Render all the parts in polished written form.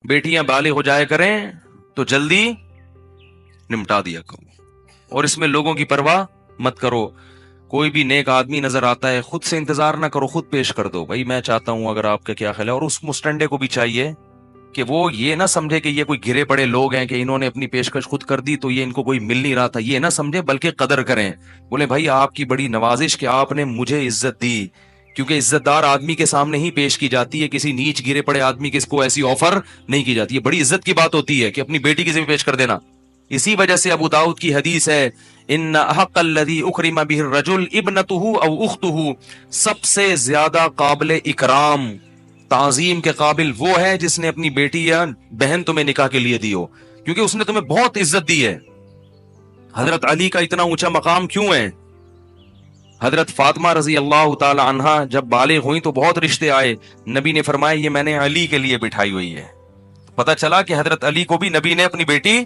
بیٹیاں بالغ ہو جائے کریں تو جلدی نمٹا دیا کرو، اور اس میں لوگوں کی پرواہ مت کرو۔ کوئی بھی نیک آدمی نظر آتا ہے، خود سے انتظار نہ کرو، خود پیش کر دو، بھائی میں چاہتا ہوں، اگر آپ کا کیا خیال ہے۔ اور اس مسٹنڈے کو بھی چاہیے کہ وہ یہ نہ سمجھے کہ یہ کوئی گرے پڑے لوگ ہیں کہ انہوں نے اپنی پیشکش خود کر دی تو یہ ان کو کوئی مل نہیں رہا تھا، یہ نہ سمجھے، بلکہ قدر کریں۔ بولے بھائی آپ کی بڑی نوازش کہ آپ نے مجھے عزت دی، کیونکہ عزت دار آدمی کے سامنے ہی پیش کی جاتی ہے، کسی نیچ گرے پڑے آدمی کے کو ایسی آفر نہیں کی جاتی ہے۔ بڑی عزت کی بات ہوتی ہے کہ اپنی بیٹی کسی بھی پیش کر دینا۔ اسی وجہ سے ابو داؤد کی حدیث ہے، ان احق الذی اکرم بہ الرجل ابنتہ او اختہ، سب سے زیادہ قابل اکرام، تعظیم کے قابل وہ ہے جس نے اپنی بیٹی یا بہن تمہیں نکاح کے لیے دی ہو، کیونکہ اس نے تمہیں بہت عزت دی ہے۔ حضرت علی کا اتنا اونچا مقام کیوں ہے؟ حضرت فاطمہ رضی اللہ تعالی عنہا جب بالغ ہوئی تو بہت رشتے آئے، نبی نے فرمایا یہ میں نے علی کے لیے بٹھائی ہوئی ہے۔ پتہ چلا کہ حضرت علی کو بھی نبی نے اپنی بیٹی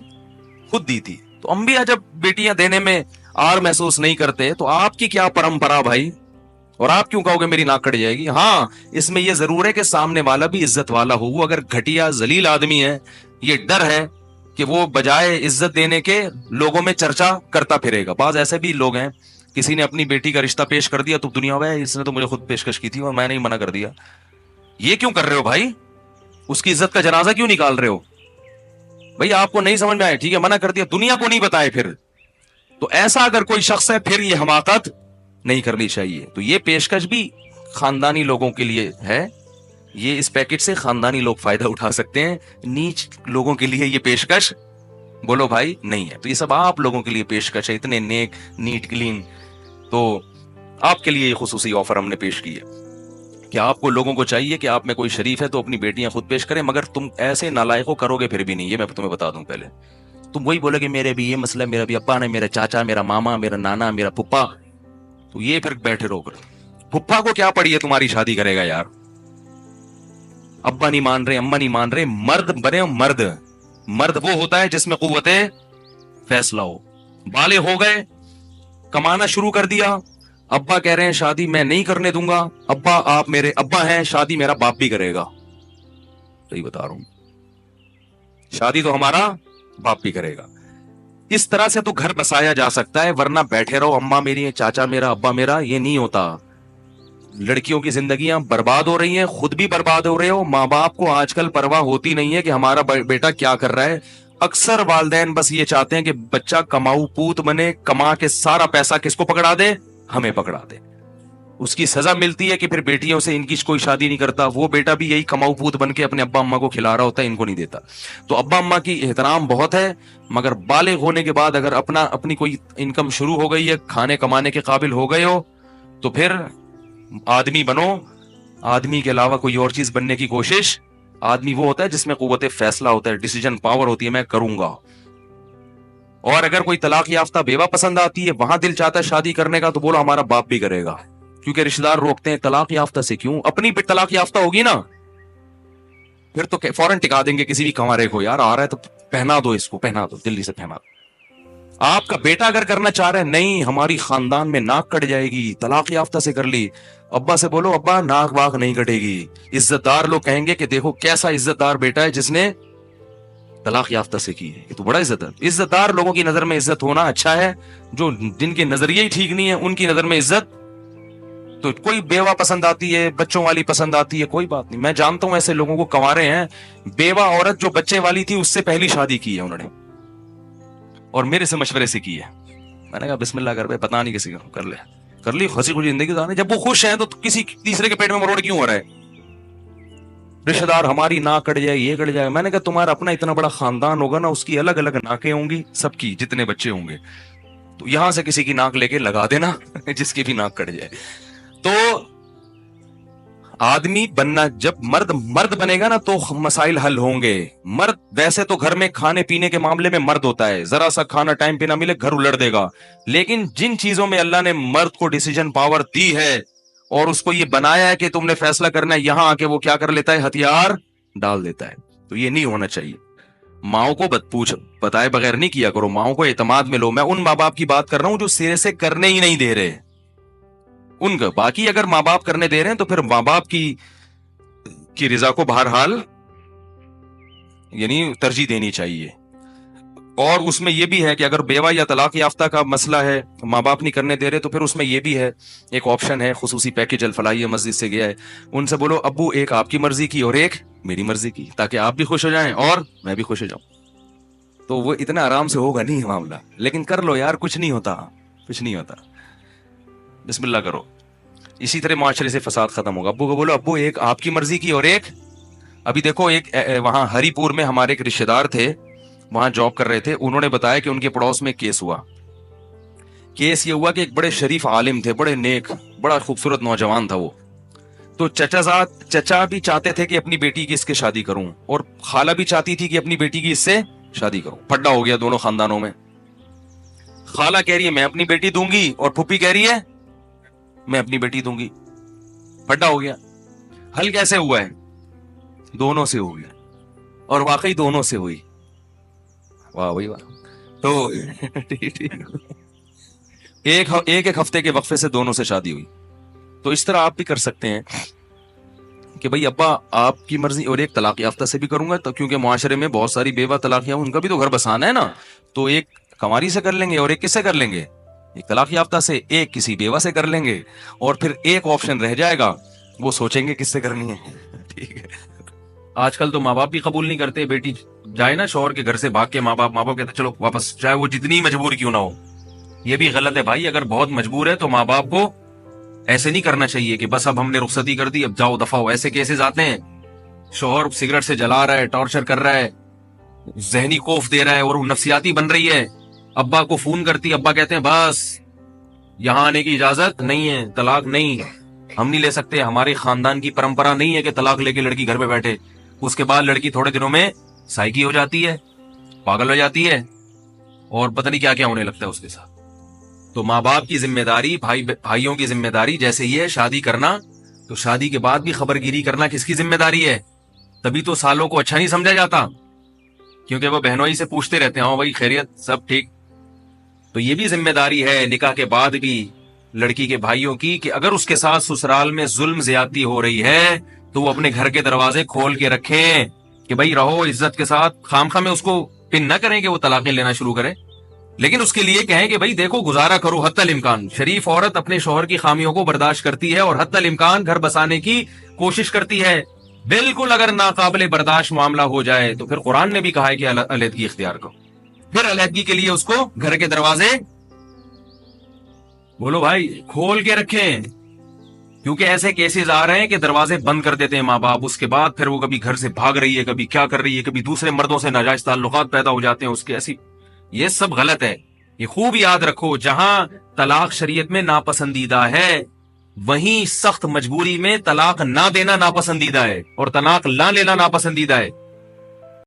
خود دی تھی۔ تو انبیاء جب بیٹیاں دینے میں آر محسوس نہیں کرتے تو آپ کی کیا پرمپرا بھائی؟ اور آپ کیوں کہو گے میری ناک کٹ جائے گی؟ ہاں اس میں یہ ضرور ہے کہ سامنے والا بھی عزت والا ہو، وہ اگر گھٹیا ذلیل آدمی ہے یہ ڈر ہے کہ وہ بجائے عزت دینے کے لوگوں میں چرچا کرتا پھرے گا۔ بعض ایسے بھی لوگ ہیں، کسی نے اپنی بیٹی کا رشتہ پیش کر دیا تو دنیا میں اس نے تو مجھے خود پیشکش کی تھی اور میں نے ہی منع کر دیا۔ یہ کیوں کر رہے ہو بھائی؟ اس کی عزت کا جنازہ کیوں نکال رہے ہو؟ بھائی آپ کو نہیں سمجھ میں آئے، ٹھیک ہے منع کر دیا، دنیا کو نہیں بتائے پھر تو ایسا اگر کوئی شخص ہے پھر یہ حماقت نہیں کرنی چاہیے۔ تو یہ پیشکش بھی خاندانی لوگوں کے لیے ہے، یہ اس پیکٹ سے خاندانی لوگ فائدہ اٹھا سکتے ہیں، نیچ لوگوں کے لیے یہ پیشکش بولو بھائی نہیں ہے۔ تو یہ سب آپ لوگوں کے لیے پیشکش ہے، اتنے نیک نیٹ کلین، تو آپ کے لیے یہ خصوصی آفر ہم نے پیش کی ہے کہ آپ کو لوگوں کو چاہیے کہ آپ میں کوئی شریف ہے تو اپنی بیٹیاں خود پیش کریں، مگر تم ایسے نالائقوں کرو گے پھر بھی نہیں، یہ میں تمہیں بتا دوں پہلے۔ تم وہی بولے کہ میرے بھی یہ مسئلہ، میرا بھی ابا نے، میرا چاچا، میرا ماما، میرا نانا، میرا پپا، تو یہ پھر بیٹھے رہو کر۔ پپا کو کیا پڑی ہے تمہاری شادی کرے گا یار؟ ابا نہیں مان رہے، اما نہیں مان رہے، مرد بنے ہو مرد۔ مرد وہ ہوتا ہے جس میں قوت فیصلہ ہو۔ بالغ ہو گئے، کمانا شروع کر دیا، ابا کہہ رہے ہیں شادی میں نہیں کرنے دوں گا، ابا آپ میرے ابا ہیں، شادی میرا باپ بھی کرے گا، صحیح بتا رہا ہوں، شادی تو ہمارا باپ بھی کرے گا۔ اس طرح سے تو گھر بسایا جا سکتا ہے، ورنہ بیٹھے رہو اما میری، چاچا میرا، ابا میرا، یہ نہیں ہوتا۔ لڑکیوں کی زندگیاں برباد ہو رہی ہیں، خود بھی برباد ہو رہے ہو، ماں باپ کو آج کل پرواہ ہوتی نہیں ہے کہ ہمارا بیٹا کیا کر رہا ہے۔ اکثر والدین بس یہ چاہتے ہیں کہ بچہ کماؤ پوت بنے، کما کے سارا پیسہ کس کو پکڑا دے؟ ہمیں پکڑا دے۔ اس کی سزا ملتی ہے کہ پھر بیٹیوں سے ان کی کوئی شادی نہیں کرتا، وہ بیٹا بھی یہی کماؤ پوت بن کے اپنے ابا اما کو کھلا رہا ہوتا ہے، ان کو نہیں دیتا۔ تو ابا اما کی احترام بہت ہے، مگر بالغ ہونے کے بعد اگر اپنی کوئی انکم شروع ہو گئی ہے، کھانے کمانے کے قابل ہو گئے ہو، تو پھر آدمی بنو۔ آدمی کے علاوہ کوئی اور چیز بننے کی کوشش، آدمی وہ ہوتا ہے جس میں قوت فیصلہ ہوتا ہے، ڈیسیجن پاور ہوتی ہے، میں کروں گا۔ اور اگر کوئی طلاق یافتہ بیوہ پسند آتی ہے، وہاں دل چاہتا ہے شادی کرنے کا، تو بولو ہمارا باپ بھی کرے گا، کیونکہ رشتہ دار روکتے ہیں۔ طلاق یافتہ سے کیوں؟ اپنی بھی طلاق یافتہ ہوگی نا، پھر تو فوراً ٹکا دیں گے کسی بھی کنوارے کو، یار آ رہا ہے تو پہنا دو اس کو، پہنا دو، دلی سے پہنا دو۔ آپ کا بیٹا اگر کرنا چاہ رہے ہیں، نہیں ہماری خاندان میں ناک کٹ جائے گی، طلاق یافتہ سے کر لی، ابا سے بولو ابا ناک واک نہیں کٹے گی۔ عزت دار لوگ کہیں گے کہ دیکھو کیسا عزت دار بیٹا ہے جس نے طلاق یافتہ سے کی ہے، یہ تو بڑا عزت ہے۔ عزت دار لوگوں کی نظر میں عزت ہونا اچھا ہے، جو جن کے نظریے ہی ٹھیک نہیں ہے ان کی نظر میں عزت، تو کوئی بیوہ پسند آتی ہے، بچوں والی پسند آتی ہے، کوئی بات نہیں۔ میں جانتا ہوں ایسے لوگوں کو، کنوارے ہیں، بیوہ عورت جو بچے والی تھی اس سے پہلی شادی کی ہے انہوں نے، اور میرے سے مشورے سے کی ہے۔ میں نے کہا بسم اللہ کر بھائی، پتا نہیں کسی کو، کر لی ہنسی خوشی زندگی گزارنے۔ جب وہ خوش ہیں تو کسی تیسرے کے پیٹ میں مروڑ کیوں ہو رہا ہے؟ رشتہ دار ہماری ناک کٹ جائے، یہ کٹ جائے۔ میں نے کہا تمہارا اپنا اتنا بڑا خاندان ہوگا نا، اس کی الگ الگ ناکیں ہوں گی، سب کی جتنے بچے ہوں گے، تو یہاں سے کسی کی ناک لے کے لگا دینا جس کی بھی ناک کٹ جائے۔ تو آدمی بننا، جب مرد بنے گا نا تو مسائل حل ہوں گے۔ مرد ویسے تو گھر میں کھانے پینے کے معاملے میں مرد ہوتا ہے، ذرا سا کھانا ٹائم پہ نہ ملے گھر الٹ دے گا، لیکن جن چیزوں میں اللہ نے مرد کو ڈیسیجن پاور دی ہے اور اس کو یہ بنایا ہے کہ تم نے فیصلہ کرنا ہے، یہاں آ کے وہ کیا کر لیتا ہے؟ ہتھیار ڈال دیتا ہے۔ تو یہ نہیں ہونا چاہیے۔ ماؤں کو بتائے بغیر نہیں کیا کرو، ماؤں کو اعتماد میں لو۔ میں ان ماں باپ کی بات کر رہا ہوں جو سرے سے کرنے ہی نہیں دے رہے ان کا، باقی اگر ماں باپ کرنے دے رہے ہیں تو پھر ماں باپ کی رضا کو بہرحال یعنی ترجیح دینی چاہیے. اور اس میں یہ بھی ہے کہ اگر بیوہ یا طلاق یافتہ کا مسئلہ ہے, ماں باپ نہیں کرنے دے رہے, تو پھر اس میں یہ بھی ہے, ایک آپشن ہے, خصوصی پیکج الفلاحیہ مسجد سے گیا ہے, ان سے بولو ابو ایک آپ کی مرضی کی اور ایک میری مرضی کی, تاکہ آپ بھی خوش ہو جائیں اور میں بھی خوش ہو جاؤں. تو وہ اتنا آرام سے ہوگا نہیں معاملہ, لیکن کر لو یار, کچھ نہیں ہوتا, کچھ نہیں ہوتا, بسم اللہ کرو. اسی طرح معاشرے سے فساد ختم ہوگا. ابو کو بولو ابو ایک آپ کی مرضی کی اور ایک. ابھی دیکھو ایک وہاں ہری پور میں ہمارے ایک رشتے دار تھے, وہاں جاب کر رہے تھے, انہوں نے بتایا کہ ان کے پڑوس میں کیس ہوا. کیس یہ ہوا کہ ایک بڑے شریف عالم تھے, بڑے نیک, بڑا خوبصورت نوجوان تھا وہ. تو چچا بھی چاہتے تھے کہ اپنی بیٹی کی اس کے شادی کروں, اور خالہ بھی چاہتی تھی کہ اپنی بیٹی کی اس سے شادی کروں. پھڈا ہو گیا دونوں خاندانوں میں. خالہ کہہ رہی ہے میں اپنی بیٹی دوں گی, اور پھپھی کہہ رہی ہے میں اپنی بیٹی دوں گی. پھڈا ہو گیا. حل کیسے ہوا ہے؟ دونوں سے ہو گیا, اور واقعی دونوں سے ہوئی. واہ وہی واہ. تو ایک ہفتے کے وقفے سے دونوں سے شادی ہوئی. تو اس طرح آپ بھی کر سکتے ہیں کہ بھائی ابا آپ کی مرضی, اور ایک طلاق یافتہ سے بھی کروں گا, تو کیونکہ معاشرے میں بہت ساری بیوہ طلاق یافتہ, ان کا بھی تو گھر بسانا ہے نا. تو ایک کنواری سے کر لیں گے, اور ایک کس سے کر لیں گے, ایک طلاق یافتہ سے, ایک کسی بیوہ سے کر لیں گے, اور پھر ایک آپشن رہ جائے گا, وہ سوچیں گے کس سے کرنی ہے. ٹھیک ہے. آج کل تو ماں باپ بھی قبول نہیں کرتے, بیٹی جائے نا شوہر کے گھر سے بھاگ کے, ماں باپ کہتے چلو واپس, چاہے وہ جتنی مجبور کیوں نہ ہو. یہ بھی غلط ہے بھائی. اگر بہت مجبور ہے تو ماں باپ کو ایسے نہیں کرنا چاہیے کہ بس اب ہم نے رخصتی کر دی, اب جاؤ دفعہ ہو. ایسے کیسز آتے ہیں, شوہر سگریٹ سے جلا رہا ہے, ٹارچر کر رہا ہے, ذہنی خوف دے رہا ہے, اور وہ نفسیاتی بن رہی ہے. ابا کو فون کرتی, ابا کہتے ہیں بس یہاں آنے کی اجازت نہیں ہے, طلاق نہیں, ہم نہیں لے سکتے, ہمارے خاندان کی پرمپرا نہیں ہے کہ طلاق لے کے لڑکی گھر پہ بیٹھے. اس کے بعد لڑکی تھوڑے دنوں میں سائیکی ہو جاتی ہے, پاگل ہو جاتی ہے, اور پتہ نہیں کیا کیا ہونے لگتا ہے اس کے ساتھ. تو ماں باپ کی ذمہ داری, بھائیوں کی ذمہ داری جیسے یہ ہے شادی کرنا, تو شادی کے بعد بھی خبر گیری کرنا کس کی ذمہ داری ہے. تبھی تو سالوں کو اچھا نہیں سمجھا جاتا, کیونکہ وہ بہنوئی سے پوچھتے رہتے ہیں ہاں بھائی خیریت سب ٹھیک. تو یہ بھی ذمہ داری ہے نکاح کے بعد بھی لڑکی کے بھائیوں کی, کہ اگر اس کے ساتھ سسرال میں ظلم زیادتی ہو رہی ہے تو وہ اپنے گھر کے دروازے کھول کے رکھیں, کہ بھائی رہو عزت کے ساتھ. خامخواہ میں اس کو پن نہ کریں کہ وہ طلاقیں لینا شروع کرے, لیکن اس کے لیے کہیں کہ بھائی دیکھو گزارا کرو حتی الامکان. شریف عورت اپنے شوہر کی خامیوں کو برداشت کرتی ہے, اور حتی الامکان گھر بسانے کی کوشش کرتی ہے. بالکل اگر ناقابل برداشت معاملہ ہو جائے تو پھر قرآن نے بھی کہا ہے کہ علیحدگی اختیار کرو. پھر علیحدگی کے لیے اس کو گھر کے دروازے بولو بھائی کھول کے رکھیں, کیونکہ ایسے کیسز آ رہے ہیں کہ دروازے بند کر دیتے ہیں ماں باپ, اس کے بعد پھر وہ کبھی گھر سے بھاگ رہی ہے, کبھی کیا کر رہی ہے, کبھی دوسرے مردوں سے ناجائز تعلقات پیدا ہو جاتے ہیں اس کے. ایسی یہ سب غلط ہے. یہ خوب یاد رکھو, جہاں طلاق شریعت میں ناپسندیدہ ہے وہیں سخت مجبوری میں طلاق نہ دینا ناپسندیدہ ہے, اور طلاق نہ لینا ناپسندیدہ ہے.